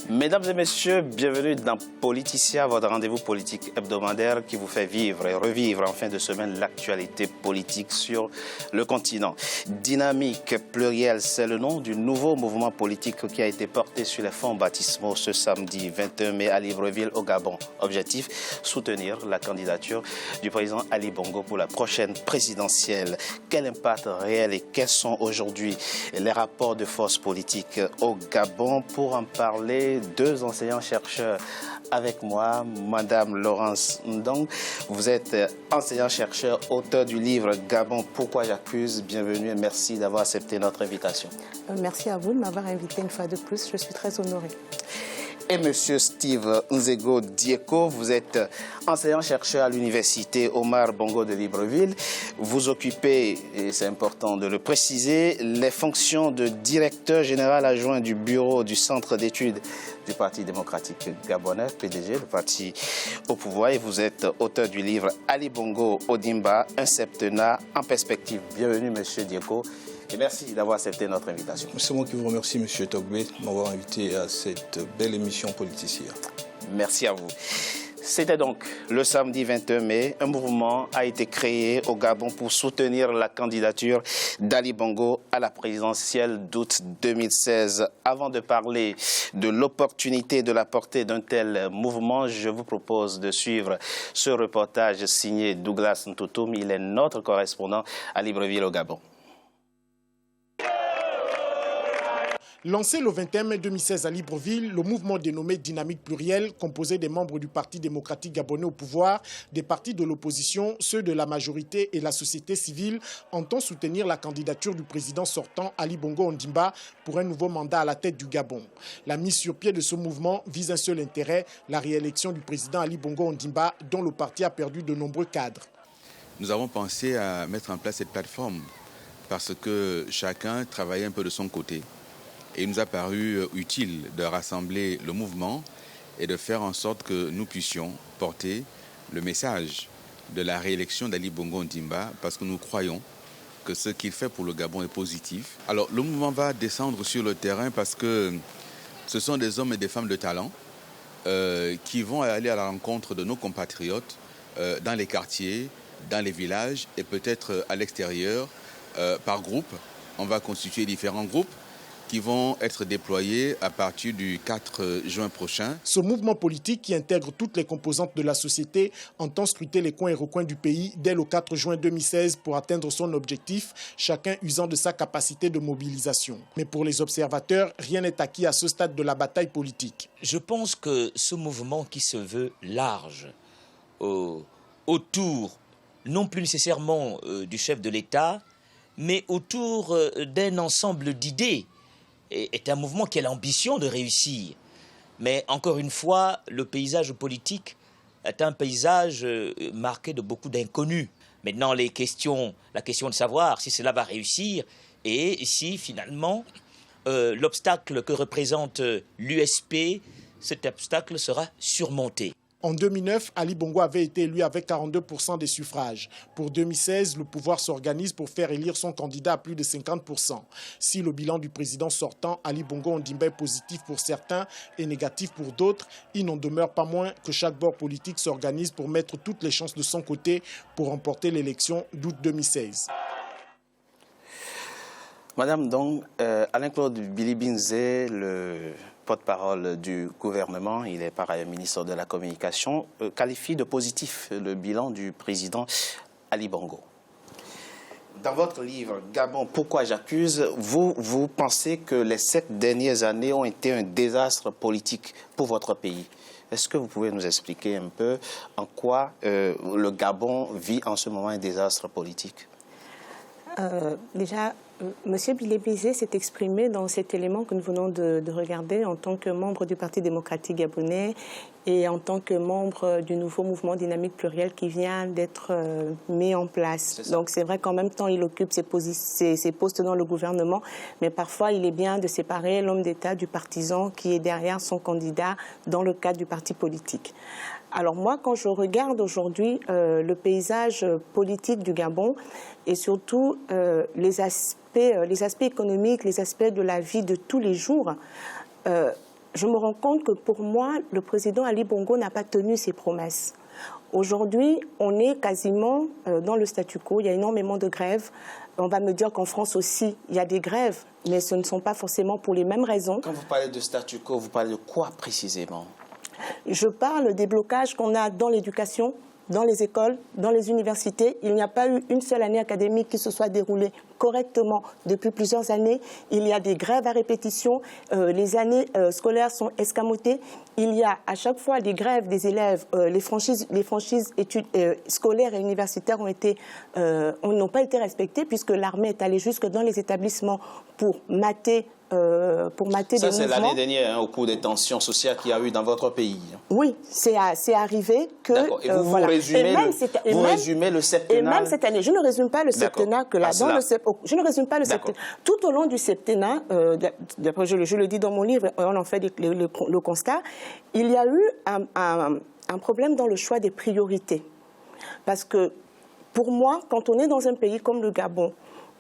Mesdames et messieurs, bienvenue dans Politicia, votre rendez-vous politique hebdomadaire qui vous fait vivre et revivre en fin de semaine l'actualité politique sur le continent. Dynamique plurielle, c'est le nom du nouveau mouvement politique qui a été porté sur les fonds baptismaux ce samedi 21 mai à Libreville au Gabon. Objectif, soutenir la candidature du président Ali Bongo pour la prochaine présidentielle. Quel impact réel et quels sont aujourd'hui les rapports de force politique au Gabon? Pour en parler, deux enseignants-chercheurs avec moi, Madame Laurence Ndong. Vous êtes enseignant-chercheur, auteur du livre Gabon, pourquoi j'accuse. Bienvenue et merci d'avoir accepté notre invitation. Merci à vous de m'avoir invité une fois de plus. Je suis très honorée. Et Monsieur Steve Nzego Dieko, vous êtes enseignant-chercheur à l'université Omar Bongo de Libreville. Vous occupez, et c'est important de le préciser, les fonctions de directeur général adjoint du bureau du centre d'études du Parti démocratique gabonais, PDG, le parti au pouvoir. Et vous êtes auteur du livre Ali Bongo Ondimba, un septennat en perspective. Bienvenue, Monsieur Dieko. Et merci d'avoir accepté notre invitation. C'est moi qui vous remercie, M. Togbé, de m'avoir invité à cette belle émission Politicia. Merci à vous. C'était donc le samedi 21 mai. Un mouvement a été créé au Gabon pour soutenir la candidature d'Ali Bongo à la présidentielle d'août 2016. Avant de parler de l'opportunité de la portée d'un tel mouvement, je vous propose de suivre ce reportage signé Douglas Ntoutoum. Il est notre correspondant à Libreville au Gabon. Lancé le 21 mai 2016 à Libreville, le mouvement dénommé Dynamique plurielle, composé des membres du Parti démocratique gabonais au pouvoir, des partis de l'opposition, ceux de la majorité et la société civile, entend soutenir la candidature du président sortant Ali Bongo Ondimba pour un nouveau mandat à la tête du Gabon. La mise sur pied de ce mouvement vise un seul intérêt, la réélection du président Ali Bongo Ondimba, dont le parti a perdu de nombreux cadres. Nous avons pensé à mettre en place cette plateforme parce que chacun travaillait un peu de son côté. Et il nous a paru utile de rassembler le mouvement et de faire en sorte que nous puissions porter le message de la réélection d'Ali Bongo Ondimba parce que nous croyons que ce qu'il fait pour le Gabon est positif. Alors le mouvement va descendre sur le terrain parce que ce sont des hommes et des femmes de talent qui vont aller à la rencontre de nos compatriotes dans les quartiers, dans les villages et peut-être à l'extérieur par groupe. On va constituer différents groupes qui vont être déployés à partir du 4 juin prochain. Ce mouvement politique qui intègre toutes les composantes de la société entend scruter les coins et recoins du pays dès le 4 juin 2016 pour atteindre son objectif, chacun usant de sa capacité de mobilisation. Mais pour les observateurs, rien n'est acquis à ce stade de la bataille politique. Je pense que ce mouvement qui se veut large, autour non plus nécessairement du chef de l'État, mais autour d'un ensemble d'idées, est un mouvement qui a l'ambition de réussir. Mais encore une fois, le paysage politique est un paysage marqué de beaucoup d'inconnus. Maintenant, la question de savoir si cela va réussir et si finalement l'obstacle que représente l'USP, cet obstacle sera surmonté. En 2009, Ali Bongo avait été élu avec 42% des suffrages. Pour 2016, le pouvoir s'organise pour faire élire son candidat à plus de 50%. Si le bilan du président sortant, Ali Bongo Ondimba, est positif pour certains et négatif pour d'autres, il n'en demeure pas moins que chaque bord politique s'organise pour mettre toutes les chances de son côté pour remporter l'élection d'août 2016. Madame, donc, Alain-Claude Bilibinze, le porte-parole du gouvernement, il est par ailleurs ministre de la Communication, qualifie de positif le bilan du président Ali Bongo. Dans votre livre « Gabon, pourquoi j'accuse », vous pensez que les 7 dernières années ont été un désastre politique pour votre pays. Est-ce que vous pouvez nous expliquer un peu en quoi le Gabon vit en ce moment un désastre politique? Déjà, M. Bilibinze s'est exprimé dans cet élément que nous venons de regarder en tant que membre du Parti démocratique gabonais et en tant que membre du nouveau mouvement dynamique pluriel qui vient d'être mis en place. Donc c'est vrai qu'en même temps, il occupe ses postes dans le gouvernement, mais parfois il est bien de séparer l'homme d'État du partisan qui est derrière son candidat dans le cadre du parti politique. Alors moi, quand je regarde aujourd'hui le paysage politique du Gabon et surtout les aspects économiques, les aspects de la vie de tous les jours, je me rends compte que pour moi, le président Ali Bongo n'a pas tenu ses promesses. Aujourd'hui, on est quasiment dans le statu quo. Il y a énormément de grèves. On va me dire qu'en France aussi, il y a des grèves, mais ce ne sont pas forcément pour les mêmes raisons. Quand vous parlez de statu quo, vous parlez de quoi précisément? Je parle des blocages qu'on a dans l'éducation, dans les écoles, dans les universités. Il n'y a pas eu une seule année académique qui se soit déroulée correctement depuis plusieurs années. Il y a des grèves à répétition. Les années scolaires sont escamotées. Il y a à chaque fois des grèves des élèves. Les franchises études scolaires et universitaires n'ont pas été respectées puisque l'armée est allée jusque dans les établissements pour mater des mouvements. Ça, c'est l'année dernière, au cours des tensions sociales qu'il y a eu dans votre pays. Oui, c'est arrivé que... D'accord. Et vous résumez le septennat. Et même cette année, je ne résume pas le septennat que là. Je ne résume pas le septennat. Tout au long du septennat, d'après je le dis dans mon livre, on en fait le constat, il y a eu un problème dans le choix des priorités. Parce que, pour moi, quand on est dans un pays comme le Gabon,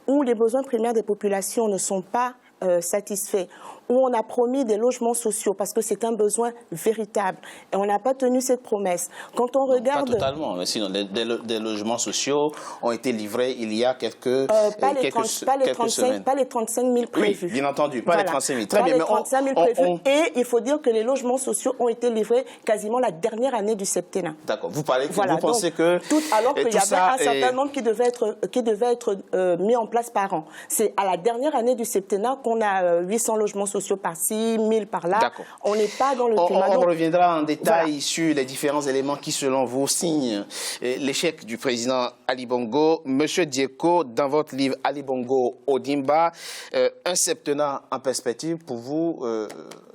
où les besoins primaires des populations ne sont pas satisfaits, où on a promis des logements sociaux parce que c'est un besoin véritable et on n'a pas tenu cette promesse. Quand on regarde... Pas totalement, mais sinon des logements sociaux ont été livrés il y a quelques semaines. Pas les 35 000 prévus. Oui, bien entendu, pas les 35 000. Très pas bien, les 35 000 prévus. Et il faut dire que les logements sociaux ont été livrés quasiment la dernière année du septennat. D'accord. Vous pensez que... Alors qu'il y avait un certain nombre qui devait être mis en place par an. C'est à la dernière année du septennat qu'on a 800 logements sociaux par-ci, 1000 par-là. On n'est pas dans le climat. On reviendra en détail sur les différents éléments qui, selon vous, signent l'échec du président Ali Bongo. Monsieur Dieko, dans votre livre Ali Bongo Ondimba, un septennat en perspective, pour vous,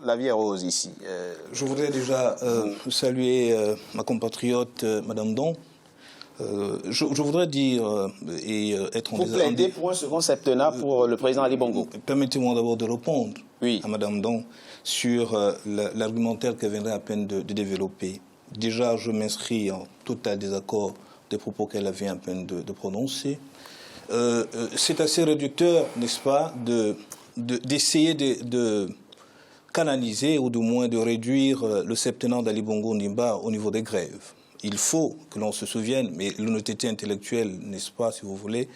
la vie est rose ici. Je voudrais déjà saluer ma compatriote, Madame Don. Je voudrais dire et être en désaccord. Vous plaidez pour un second septennat pour le président Ali Bongo. Permettez-moi d'abord de répondre à Madame Don sur l'argumentaire qu'elle viendrait à peine de développer. Déjà, je m'inscris en total désaccord des propos qu'elle vient à peine de prononcer. C'est assez réducteur, n'est-ce pas, d'essayer de canaliser ou du moins de réduire le septennat d'Ali Bongo Ondimba au niveau des grèves. Il faut que l'on se souvienne, mais l'honnêteté intellectuelle, n'est-ce pas, si vous voulez,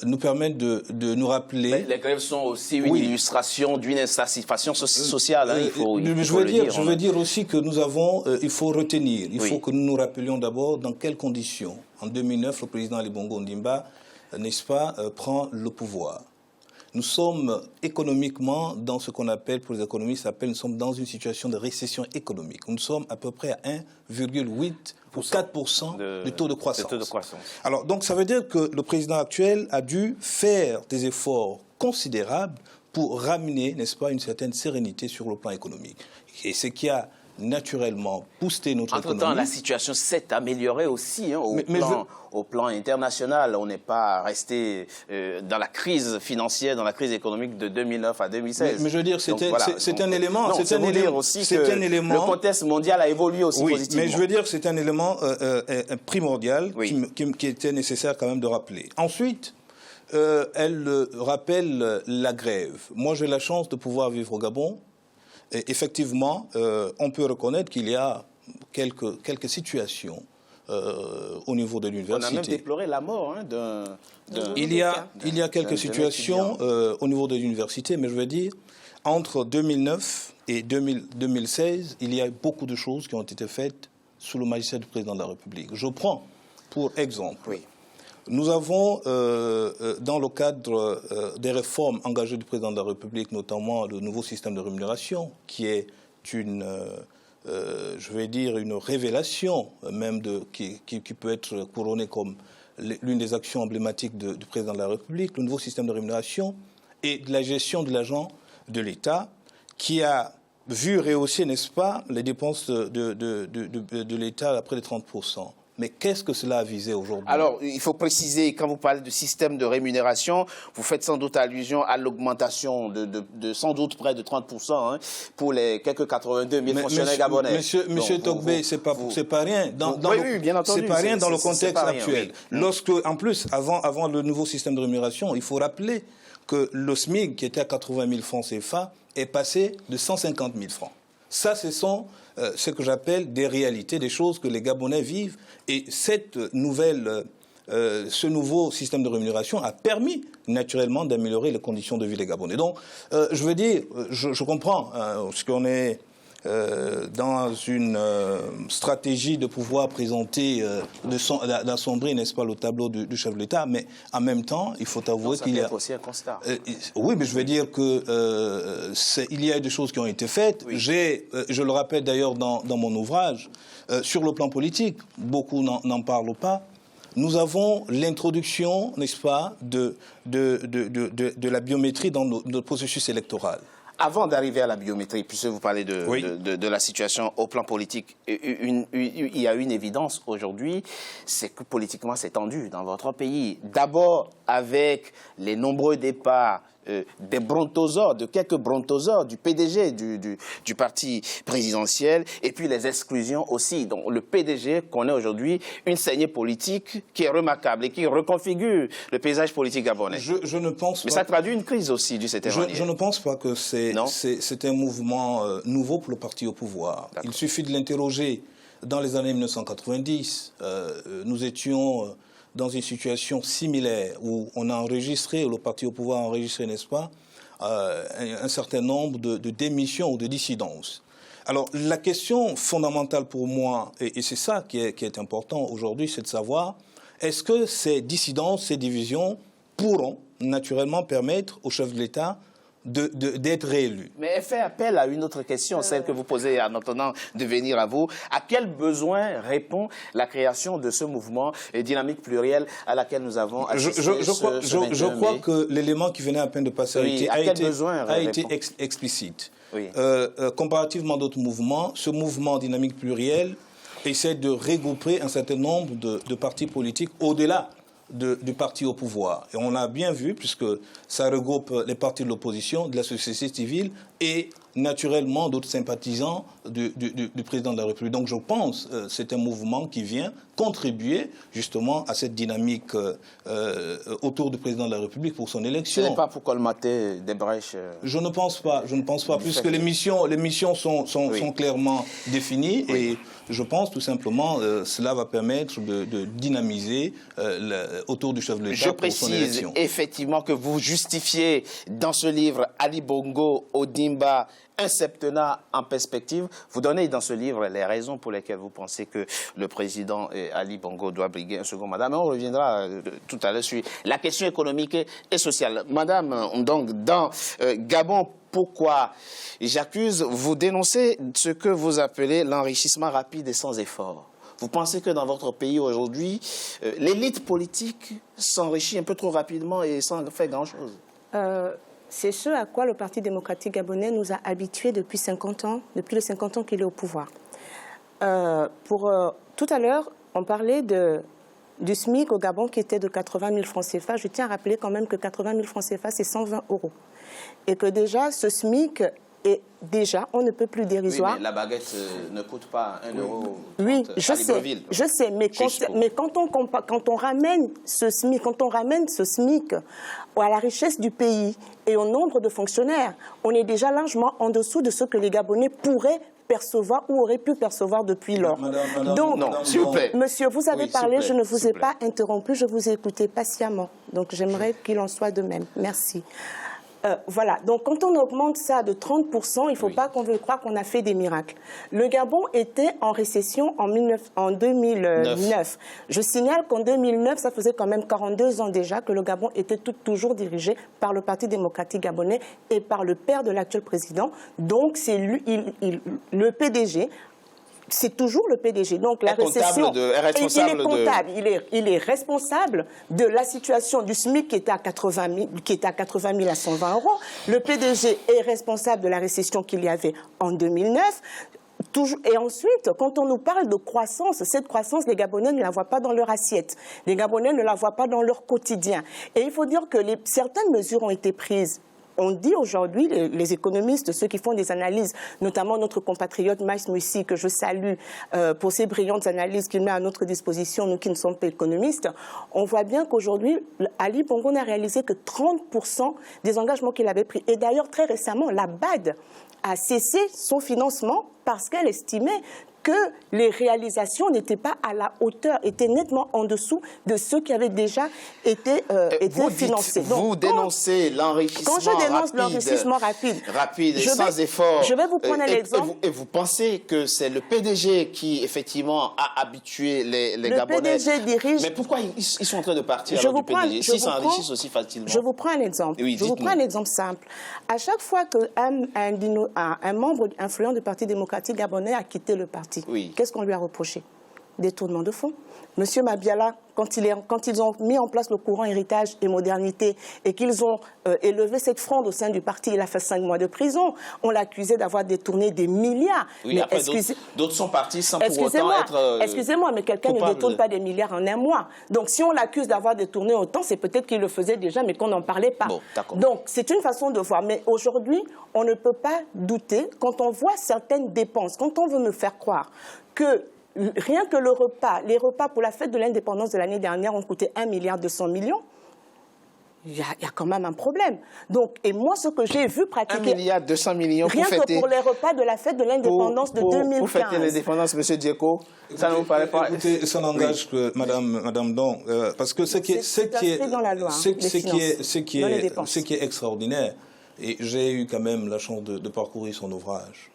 nous permet de nous rappeler... Mais les grèves sont aussi une illustration d'une insatisfaction sociale, hein, je veux dire aussi que nous avons, il faut retenir, il faut que nous nous rappelions d'abord dans quelles conditions, en 2009, le président Ali Bongo Ondimba, n'est-ce pas, prend le pouvoir. Nous sommes économiquement dans ce qu'on appelle, pour les économistes, nous sommes dans une situation de récession économique. Nous sommes à peu près à 1,8 ou 4% du taux de croissance. Alors, donc, ça veut dire que le président actuel a dû faire des efforts considérables pour ramener, n'est-ce pas, une certaine sérénité sur le plan économique. Et ce qui a naturellement boosté notre économie. Entre-temps, la situation s'est améliorée aussi au plan international. On n'est pas resté dans la crise financière, dans la crise économique de 2009 à 2016. Mais je veux dire, c'est un élément. C'est un élément aussi le contexte mondial a évolué aussi positivement. Mais je veux dire que c'est un élément primordial qui était nécessaire quand même de rappeler. Ensuite, elle rappelle la grève. Moi, j'ai la chance de pouvoir vivre au Gabon. Et effectivement, on peut reconnaître qu'il y a quelques situations au niveau de l'université. On a même déploré la mort d'un... Il y a quelques situations au niveau de l'université, mais je veux dire, entre 2009 et 2016, il y a beaucoup de choses qui ont été faites sous le magistère du président de la République. Je prends pour exemple... Nous avons, dans le cadre des réformes engagées du président de la République, notamment le nouveau système de rémunération, qui est une révélation même qui peut être couronnée comme l'une des actions emblématiques du président de la République, le nouveau système de rémunération et de la gestion de l'argent de l'État, qui a vu rehausser, n'est-ce pas, les dépenses de l'État à près de 30%. Mais qu'est-ce que cela a visé aujourd'hui? Alors, il faut préciser, quand vous parlez de système de rémunération, vous faites sans doute allusion à l'augmentation de sans doute près de 30% pour les quelques 82 000 fonctionnaires gabonais. Monsieur Togbe, c'est pas rien. Oui, bien entendu. C'est pas rien dans le contexte actuel. Lorsque, en plus, avant le nouveau système de rémunération, il faut rappeler que le SMIC, qui était à 80 000 francs CFA, est passé de 150 000 francs. Ça, ce sont ce que j'appelle des réalités, des choses que les Gabonais vivent. Et cette ce nouveau système de rémunération a permis naturellement d'améliorer les conditions de vie des Gabonais. Donc, je veux dire, je comprends, parce qu'on est dans une stratégie de pouvoir présenter, d'assombrir, n'est-ce pas, le tableau du chef de l'État, mais en même temps, il faut avouer qu'il y a... aussi un constat. Oui, mais je veux dire que il y a des choses qui ont été faites. Oui. Je le rappelle d'ailleurs dans mon ouvrage, sur le plan politique, beaucoup n'en parlent pas. Nous avons l'introduction, n'est-ce pas, de la biométrie dans notre processus électoral. Avant d'arriver à la biométrie, puisque vous parlez de la situation au plan politique, il y a une évidence aujourd'hui, c'est que politiquement c'est tendu dans votre pays. D'abord avec les nombreux départs des brontosaures, de quelques brontosaures du PDG du parti présidentiel, et puis les exclusions aussi. Donc le PDG connaît aujourd'hui une saignée politique qui est remarquable et qui reconfigure le paysage politique gabonais. Je ne pense pas. Mais ça traduit une crise aussi du CTM. Je ne pense pas que c'est un mouvement nouveau pour le parti au pouvoir. Il suffit de l'interroger. Dans les années 1990, nous étions dans une situation similaire où on a enregistré, le parti au pouvoir a enregistré, n'est-ce pas, un certain nombre de démissions ou de dissidences. Alors, la question fondamentale pour moi, et c'est ça qui est important aujourd'hui, c'est de savoir, est-ce que ces dissidences, ces divisions pourront naturellement permettre au chef de l'État d'être réélu. Mais elle fait appel à une autre question, celle que vous posez en attendant de venir à vous. À quel besoin répond la création de ce mouvement dynamique pluriel à laquelle nous avons assisté je crois que l'élément qui venait à peine de passer a été explicite. Oui. Comparativement à d'autres mouvements, ce mouvement dynamique pluriel essaie de regrouper un certain nombre de partis politiques au-delà du parti au pouvoir. Et on a bien vu, puisque ça regroupe les partis de l'opposition, de la société civile et naturellement d'autres sympathisants du président de la République. Donc je pense que c'est un mouvement qui vient contribuer justement à cette dynamique autour du président de la République pour son élection. Ce n'est pas pour colmater des brèches. Je ne pense pas, puisque les missions sont clairement définies et je pense tout simplement cela va permettre de dynamiser autour du chef de l'État pour son élection. Je précise effectivement que vous justifiez dans ce livre Ali Bongo Ondimba, un septennat en perspective. Vous donnez dans ce livre les raisons pour lesquelles vous pensez que le président Ali Bongo doit briguer un second mandat. Mais on reviendra tout à l'heure sur la question économique et sociale. Madame, donc, dans Gabon, pourquoi j'accuse, vous dénoncez ce que vous appelez l'enrichissement rapide et sans effort. Vous pensez que dans votre pays aujourd'hui, l'élite politique s'enrichit un peu trop rapidement et sans faire grand-chose? C'est ce à quoi le Parti démocratique gabonais nous a habitués depuis 50 ans, depuis les 50 ans qu'il est au pouvoir. Tout à l'heure, on parlait du SMIC au Gabon qui était de 80 000 francs CFA. Je tiens à rappeler quand même que 80 000 francs CFA, c'est 120 €. Et que déjà, ce SMIC est déjà, on ne peut plus dérisoire. Oui, mais la baguette ne coûte pas 1 euro. Oui, je sais, mais quand on ramène ce SMIC à la richesse du pays et au nombre de fonctionnaires, on est déjà largement en dessous de ce que les Gabonais pourraient percevoir ou auraient pu percevoir depuis lors. Donc, s'il vous plaît. Monsieur, vous avez parlé, je ne vous ai pas interrompu, je vous ai écouté patiemment. Donc, j'aimerais qu'il en soit de même. Merci. Voilà, donc quand on augmente ça de 30%, il ne faut pas qu'on veuille croire qu'on a fait des miracles. Le Gabon était en récession en 2009. Je signale qu'en 2009, ça faisait quand même 42 ans déjà que le Gabon était toujours dirigé par le Parti démocratique gabonais et par le père de l'actuel président. Donc c'est lui, le PDG. C'est toujours le PDG. Donc la récession, il est responsable de la situation du SMIC qui était à 80 000 à 120 €. Le PDG est responsable de la récession qu'il y avait en 2009. Et ensuite, quand on nous parle de croissance, cette croissance, les Gabonais ne la voient pas dans leur assiette. Les Gabonais ne la voient pas dans leur quotidien. Et il faut dire que certaines mesures ont été prises. On dit aujourd'hui, les économistes, ceux qui font des analyses, notamment notre compatriote Maïs Moussi, que je salue pour ses brillantes analyses qu'il met à notre disposition, nous qui ne sommes pas économistes, on voit bien qu'aujourd'hui, Ali Bongo n'a réalisé que 30% des engagements qu'il avait pris. Et d'ailleurs, très récemment, la BAD a cessé son financement parce qu'elle estimait que les réalisations n'étaient pas à la hauteur, étaient nettement en dessous de ceux qui avaient déjà été financés. Vous dénoncez l'enrichissement rapide. Quand je dénonce l'enrichissement rapide et sans effort. Je vais vous prendre un exemple. Et vous pensez que c'est le PDG qui, effectivement, a habitué les Gabonais. Le PDG dirige... Mais pourquoi ils sont en train de partir du PDG s'ils s'enrichissent aussi facilement? Je vous prends un exemple. Oui, je vous prends un exemple simple. À chaque fois qu'un membre influent du Parti démocratique gabonais a quitté le parti, qu'est-ce qu'on lui a reproché? Détournement de fonds. Monsieur Mabiala, quand ils ont mis en place le courant héritage et modernité et qu'ils ont élevé cette fronde au sein du parti, il a fait 5 mois de prison. On l'accusait d'avoir détourné des milliards. Oui, mais après, d'autres sont partis sans pour autant être... Excusez-moi, mais quelqu'un ne détourne pas des milliards en un mois. Donc, si on l'accuse d'avoir détourné autant, c'est peut-être qu'il le faisait déjà, mais qu'on n'en parlait pas. Bon, donc, c'est une façon de voir. Mais aujourd'hui, on ne peut pas douter, quand on voit certaines dépenses, quand on veut me faire croire que rien que les repas pour la fête de l'indépendance de l'année dernière ont coûté 1,2 milliard. Il y a quand même un problème. Donc, et moi, ce que j'ai vu pratiquer... 1,2 milliard rien que pour les repas de la fête de l'indépendance de 2015. Pour fêter l'indépendance, M. Dieko, ça ne vous paraît pas... Écoutez, ça n'engage que Madame Don, parce que ce qui est extraordinaire, et j'ai eu quand même la chance de parcourir son ouvrage,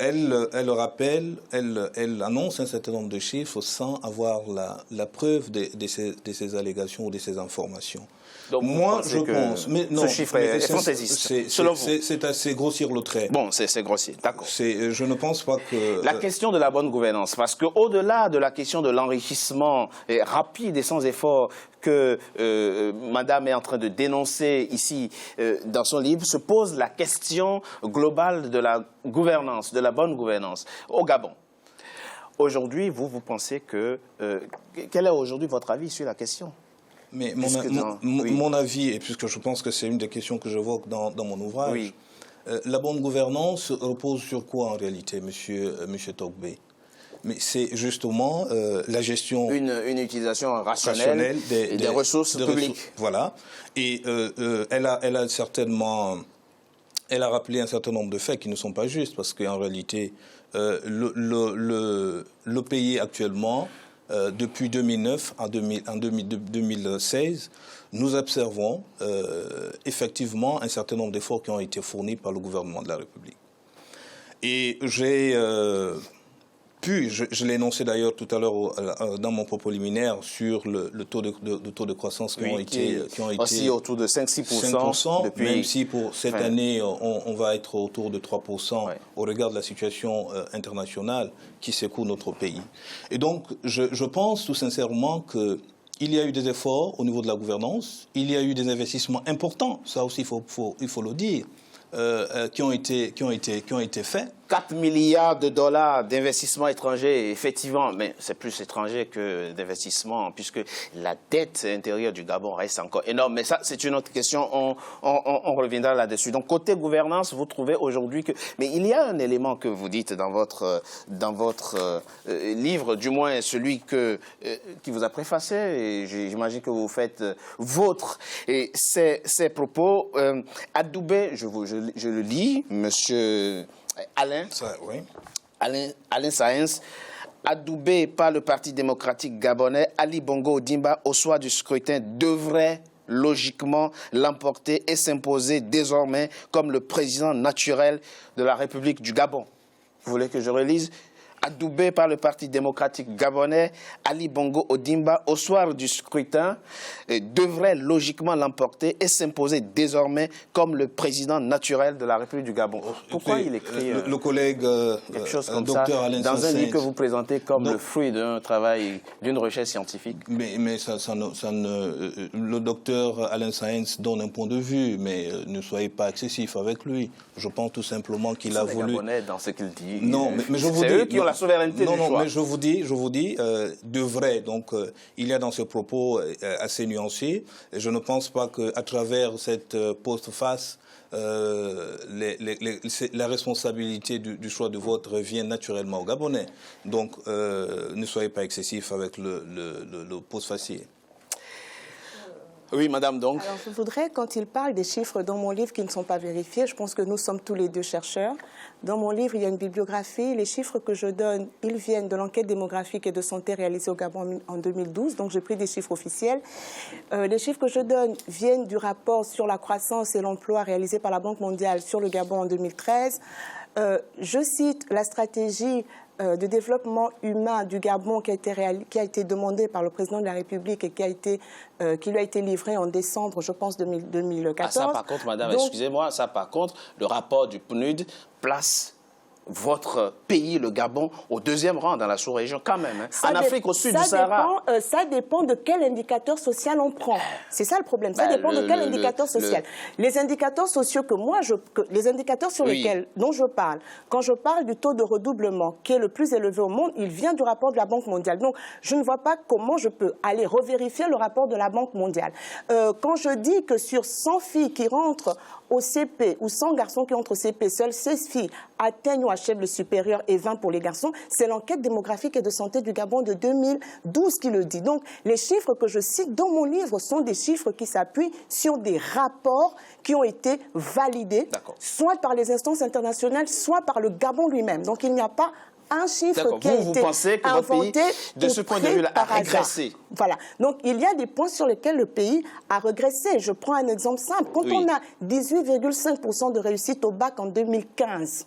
elle rappelle, elle annonce un certain nombre de chiffres sans avoir la preuve de ces allégations ou de ces informations. Donc moi, je pense... Mais non, ce chiffre est fantaisiste, selon vous. C'est assez grossir le trait. Bon, c'est grossier, d'accord. Je ne pense pas que... La question de la bonne gouvernance, parce qu'au-delà de la question de l'enrichissement rapide et sans effort que Madame est en train de dénoncer ici dans son livre, se pose la question globale de la gouvernance, de la bonne gouvernance au Gabon. Aujourd'hui, vous pensez que... quel est aujourd'hui votre avis sur la question ? Mais mon avis, et puisque je pense que c'est une des questions que j'évoque dans mon ouvrage, la bonne gouvernance repose sur quoi en réalité, monsieur Togbe? Mais c'est justement la gestion... Une utilisation rationnelle des ressources publiques. Voilà. Et elle a certainement... Elle a rappelé un certain nombre de faits qui ne sont pas justes, parce qu'en réalité, le pays actuellement... depuis 2009 en 2016, nous observons effectivement un certain nombre d'efforts qui ont été fournis par le gouvernement de la République. Et j'ai je l'ai énoncé d'ailleurs tout à l'heure dans mon propos liminaire sur le taux de croissance qui ont été aussi autour de 5-6%. Depuis... Même si pour cette année, on va être autour de 3% au regard de la situation internationale qui secoue notre pays. Et donc, je pense tout sincèrement qu'il y a eu des efforts au niveau de la gouvernance, il y a eu des investissements importants, ça aussi il faut le dire, qui ont été faits. 4 milliards de dollars d'investissements étrangers, effectivement, mais c'est plus étranger que d'investissement, puisque la dette intérieure du Gabon reste encore énorme. Mais ça, c'est une autre question, on reviendra là-dessus. Donc, côté gouvernance, vous trouvez aujourd'hui que... Mais il y a un élément que vous dites dans votre livre, du moins celui qui vous a préfacé, et j'imagine que vous faites vôtre. Et ces propos, adoubés, je le lis, monsieur... Alain Saenz, adoubé par le Parti démocratique gabonais, Ali Bongo Ondimba, au soir du scrutin, devrait logiquement l'emporter et s'imposer désormais comme le président naturel de la République du Gabon. Vous voulez que je relise ? Adoubé par le Parti démocratique gabonais, Ali Bongo Ondimba, au soir du scrutin, devrait logiquement l'emporter et s'imposer désormais comme le président naturel de la République du Gabon. Pourquoi il écrit le collègue quelque chose comme docteur ça Alain dans un Saenz, livre que vous présentez comme le fruit d'un travail, d'une recherche scientifique? Mais le docteur Alain Saenz donne un point de vue, mais ne soyez pas excessif avec lui. Je pense tout simplement qu'il a voulu... Gabonais dans ce qu'il dit. Non, mais je vous dis... C'est eux qui ont la souveraineté du choix. Non, mais je vous dis, devrait. Donc, il y a dans ce propos assez nuancé. Et je ne pense pas qu'à travers cette postface, la responsabilité du choix de vote revient naturellement aux Gabonais. Donc, ne soyez pas excessif avec le postfacier. Oui, madame, donc. Alors, je voudrais, quand il parle des chiffres dans mon livre qui ne sont pas vérifiés, je pense que nous sommes tous les deux chercheurs. Dans mon livre, il y a une bibliographie. Les chiffres que je donne, ils viennent de l'enquête démographique et de santé réalisée au Gabon en 2012. Donc, j'ai pris des chiffres officiels. Les chiffres que je donne viennent du rapport sur la croissance et l'emploi réalisé par la Banque mondiale sur le Gabon en 2013. Je cite la stratégie de développement humain du Gabon qui a été demandé par le président de la République et qui lui a été livré en décembre, je pense, 2014. Ah, ça, par contre, madame, excusez-moi, ça, par contre, le rapport du PNUD place votre pays, le Gabon, au 2e rang dans la sous-région quand même. En Afrique, au sud du Sahara. Ça dépend de quel indicateur social on prend. C'est ça le problème. Ça dépend de quel indicateur social. Les indicateurs sociaux les indicateurs sur lesquels dont je parle, quand je parle du taux de redoublement qui est le plus élevé au monde, il vient du rapport de la Banque mondiale. Donc, je ne vois pas comment je peux aller revérifier le rapport de la Banque mondiale. Quand je dis que sur 100 filles qui rentrent au CP ou 100 garçons qui entrent au CP, seules 16 filles atteignent ou achèvent le supérieur et 20 pour les garçons. C'est l'enquête démographique et de santé du Gabon de 2012 qui le dit. Donc, les chiffres que je cite dans mon livre sont des chiffres qui s'appuient sur des rapports qui ont été validés, soit par les instances internationales, soit par le Gabon lui-même. Donc, il n'y a pas un chiffre qui a été pensez que votre pays, de ce point de vue-là, a régressé. Voilà. Donc, il y a des points sur lesquels le pays a régressé. Je prends un exemple simple. Quand on a 18,5% de réussite au bac en 2015,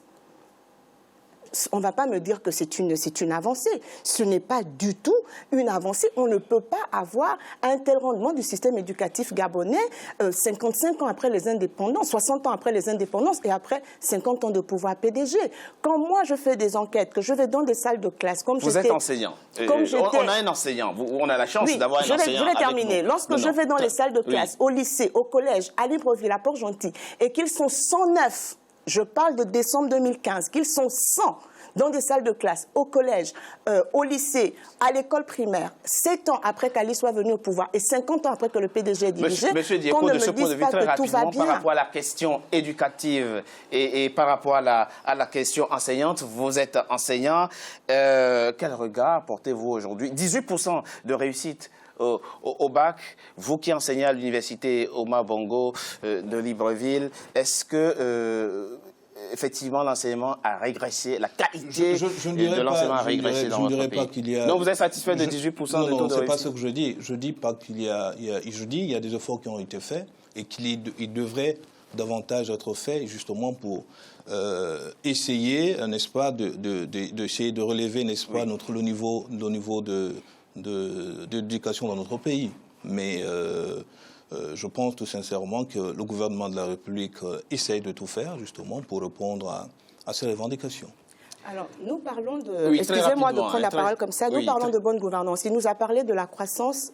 on ne va pas me dire que c'est une avancée. Ce n'est pas du tout une avancée. On ne peut pas avoir un tel rendement du système éducatif gabonais 55 ans après les indépendances, 60 ans après les indépendances et après 50 ans de pouvoir PDG. Quand moi je fais des enquêtes, que je vais dans des salles de classe, comme vous êtes enseignant. On a un enseignant. On a la chance d'avoir un enseignant. Je vais terminer. Lorsque je vais dans les salles de classe, au lycée, au collège, à Libreville, à Port-Gentil, et qu'ils sont 109, je parle de décembre 2015, qu'ils sont 100 dans des salles de classe, au collège, au lycée, à l'école primaire, 7 ans après qu'Ali soit venu au pouvoir et 50 ans après que le PDG ait dirigé, Monsieur Diéko, de ce point de vue, très rapidement, par rapport à la question éducative et par rapport à la question enseignante, vous êtes enseignant. Quel regard portez-vous aujourd'hui? 18% de réussite au bac, vous qui enseignez à l'université Omar Bongo de Libreville, est-ce que effectivement l'enseignement a régressé, la qualité de l'enseignement a régressé dans votre pays? Donc vous êtes satisfait de 18% de taux de réussite? Non, c'est pas ce que je dis. Je dis pas qu'il y a, je dis il y a des efforts qui ont été faits et qu'il devrait davantage être faits justement pour essayer, n'est-ce pas, d'essayer de relever, n'est-ce pas, le niveau d'éducation dans notre pays. Mais je pense tout sincèrement que le gouvernement de la République essaye de tout faire justement pour répondre à ces revendications. Alors, nous parlons de... Oui, excusez-moi de prendre la parole comme ça. Nous parlons de bonne gouvernance. Il nous a parlé de la croissance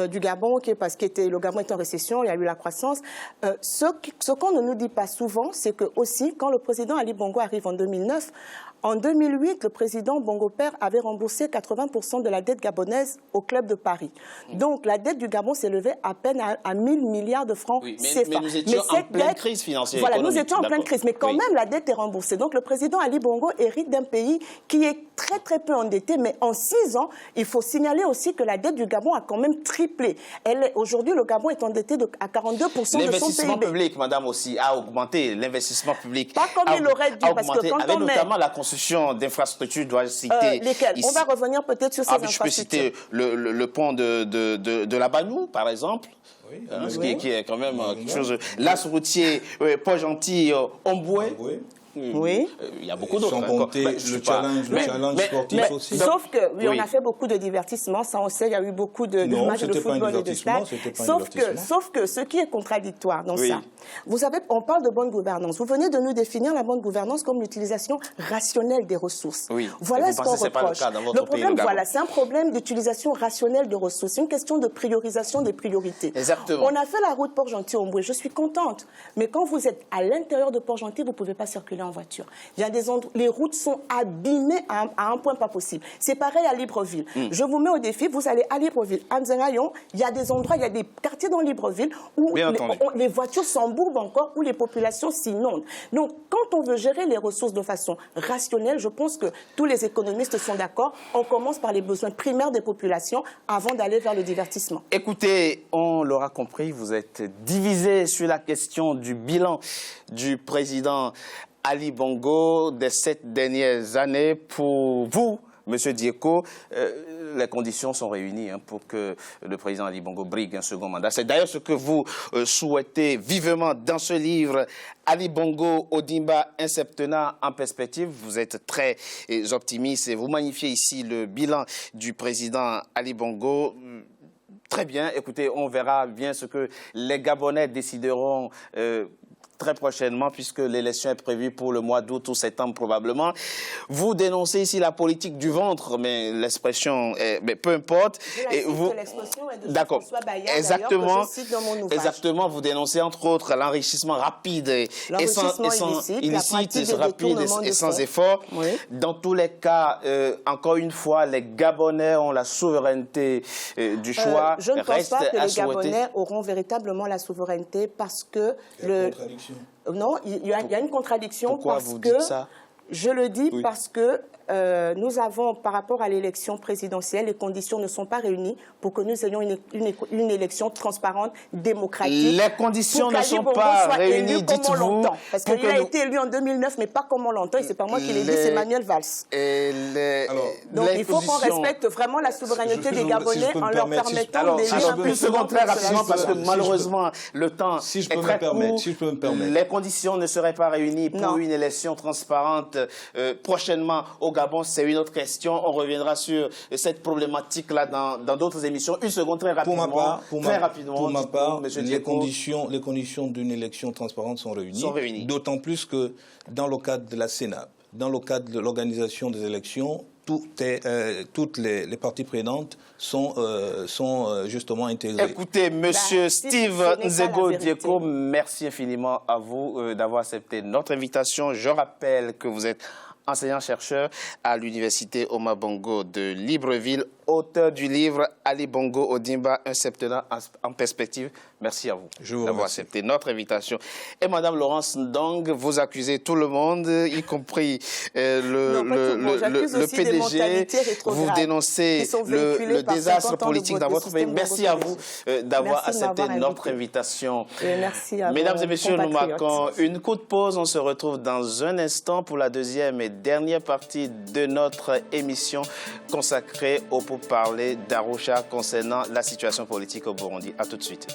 du Gabon, parce que le Gabon est en récession, il y a eu la croissance. Ce qu'on ne nous dit pas souvent, c'est que aussi, quand le président Ali Bongo arrive en 2009, en 2008, le président Bongo Père avait remboursé 80% de la dette gabonaise au Club de Paris. Donc, la dette du Gabon s'élevait à peine à 1000 milliards de francs CFA. Mais nous étions en pleine crise financière. Voilà, nous étions en pleine crise. Mais quand même, la dette est remboursée. Donc, le président Ali Bongo hérite d'un pays qui est très, très peu endetté. Mais en 6 ans, il faut signaler aussi que la dette du Gabon a quand même triplé. Aujourd'hui, le Gabon est endetté à 42% de son PIB. L'investissement public, madame, aussi, a augmenté. L'investissement public pas comme il aurait dû, parce que quand on met... notamment la construction d'infrastructures, dois citer... lesquelles ici. On va revenir peut-être sur ces infrastructures. Je peux citer le pont de la Banou, par exemple. Oui. Qui est quand même quelque chose... L'as routier, Port-Gentil, Omboué. Oui. Il y a beaucoup d'autres. Sans compter le challenge sportif aussi. Sauf que, on a fait beaucoup de divertissements, ça on sait, il y a eu beaucoup de matchs de football et de stade. Sauf que ce qui est contradictoire dans ça, vous savez, on parle de bonne gouvernance. Vous venez de nous définir la bonne gouvernance comme l'utilisation rationnelle des ressources. Voilà ce qu'on reproche. Le problème, voilà, c'est un problème d'utilisation rationnelle de ressources. C'est une question de priorisation des priorités. Exactement. On a fait la route Port-Gentil-Omboué, je suis contente. Mais quand vous êtes à l'intérieur de Port-Gentil, vous ne pouvez pas circuler en voiture. Il y a des endroits, les routes sont abîmées à un point pas possible. C'est pareil à Libreville. Je vous mets au défi, vous allez à Libreville, à Nzengayon, il y a des endroits, il y a des quartiers dans Libreville où les voitures s'embourbent encore, où les populations s'inondent. Donc, quand on veut gérer les ressources de façon rationnelle, je pense que tous les économistes sont d'accord. On commence par les besoins primaires des populations avant d'aller vers le divertissement. Écoutez, on l'aura compris, vous êtes divisé sur la question du bilan du président Ali Bongo des 7 dernières années. Pour vous, Monsieur Dieko, les conditions sont réunies pour que le président Ali Bongo brigue un second mandat. C'est d'ailleurs ce que vous souhaitez vivement dans ce livre, Ali Bongo Ondimba, un septennat en perspective. Vous êtes très optimiste et vous magnifiez ici le bilan du président Ali Bongo. Très bien, écoutez, on verra bien ce que les Gabonais décideront très prochainement, puisque l'élection est prévue pour le mois d'août ou septembre probablement. Vous dénoncez ici la politique du ventre, mais l'expression, peu importe. L'expression est de François Bayard, exactement, que je cite dans mon ouvrage. Exactement, vous dénoncez entre autres l'enrichissement rapide et sans effort. Oui. Dans tous les cas, encore une fois, les Gabonais ont la souveraineté du choix. Je ne pense pas que les Gabonais auront véritablement la souveraineté parce que Non, il y a une contradiction. Pourquoi parce vous que dites ça? Je le dis parce que nous avons, par rapport à l'élection présidentielle, les conditions ne sont pas réunies pour que nous ayons une élection transparente, démocratique. Les conditions ne sont pas réunies, dites-vous. Parce qu'il a été élu en 2009, mais pas comme on l'entend. Et c'est pas moi qui l'ai dit, c'est Manuel Valls. Donc il faut qu'on respecte vraiment la souveraineté des Gabonais en leur permettant d'élire un président. Très rapidement, parce que malheureusement, le temps est très court. Si je peux me permettre. Les conditions ne seraient pas réunies pour une élection transparente prochainement au Gabon. C'est une autre question. On reviendra sur cette problématique-là dans d'autres émissions. Une seconde, très rapidement. Pour ma part, les conditions d'une élection transparente sont réunies. D'autant plus que dans le cadre de la CENAP, dans le cadre de l'organisation des élections, toutes les parties prenantes sont justement intégrées. Écoutez, Monsieur Steve Nzego Dieko, merci infiniment à vous d'avoir accepté notre invitation. Je rappelle que vous êtes enseignant-chercheur à l'université Omar Bongo de Libreville, auteur du livre Ali Bongo Ondimba, un septennat en perspective. Merci à vous d'avoir accepté notre invitation. Et Madame Laurence Ndong, vous accusez tout le monde, y compris le PDG. Vous dénoncez le désastre politique dans votre pays. Merci à vous d'avoir accepté notre invitation. Mesdames et messieurs, nous marquons une courte pause. On se retrouve dans un instant pour la deuxième et dernière partie de notre émission consacrée pour parler d'Arusha concernant la situation politique au Burundi. À tout de suite.